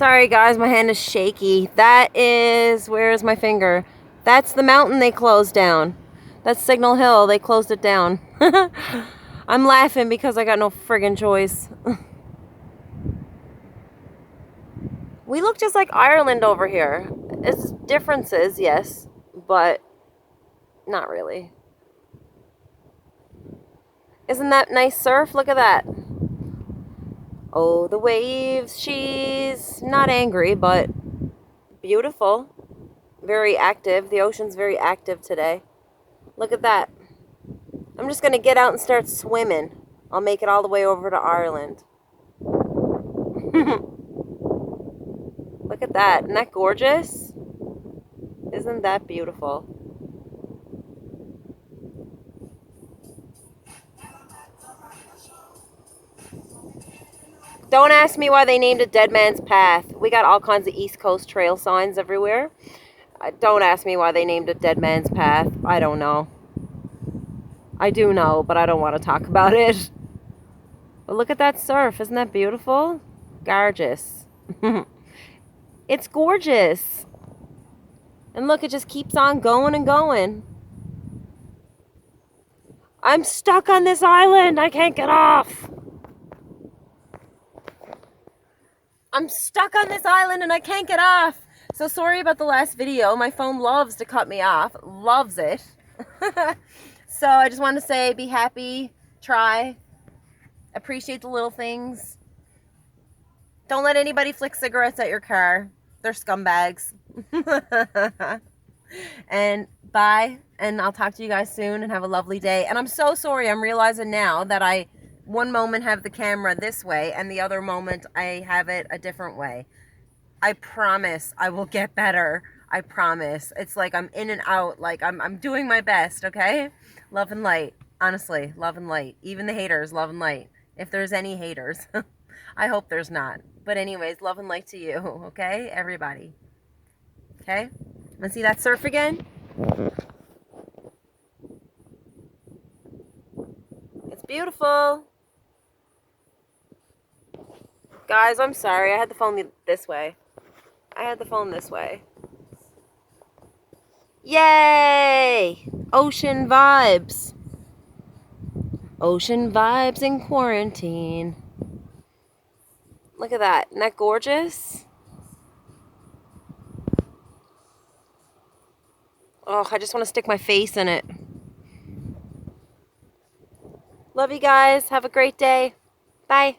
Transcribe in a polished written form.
Sorry guys, my hand is shaky. That is, where is my finger? That's the mountain they closed down. That's Signal Hill, they closed it down. I'm laughing because I got no friggin' choice. We look just like Ireland over here. It's differences, yes, but not really. Isn't that nice surf? Look at that. Oh, the waves. She's not angry, but beautiful. Very active. The ocean's very active today. Look at that. I'm just going to get out and start swimming. I'll make it all the way over to Ireland. Look at that. Isn't that gorgeous? Isn't that beautiful? Don't ask me why they named it Dead Man's Path. We got all kinds of East Coast trail signs everywhere. Don't ask me why they named it Dead Man's Path. I don't know. I do know, but I don't want to talk about it. But look at that surf. Isn't that beautiful? Gorgeous. It's gorgeous. And look, it just keeps on going and going. I'm stuck on this island. I can't get off. I'm stuck on this island and I can't get off. So sorry about the last video. My phone loves to cut me off. Loves it. So I just want to say, be happy. Try. Appreciate the little things. Don't let anybody flick cigarettes at your car. They're scumbags. And bye. And I'll talk to you guys soon and have a lovely day. And I'm so sorry. I'm realizing now that I one moment have the camera this way and the other moment I have it a different way. I promise I will get better. I promise. It's like I'm in and out. Like I'm doing my best, okay? Love and light. Honestly, love and light. Even the haters, love and light. If there's any haters. I hope there's not. But anyways, love and light to you, okay? Everybody. Okay? Want to see that surf again? It's beautiful. Guys, I'm sorry. I had the phone this way. I had the phone this way. Yay! Ocean vibes. Ocean vibes in quarantine. Look at that. Isn't that gorgeous? Oh, I just want to stick my face in it. Love you guys. Have a great day. Bye.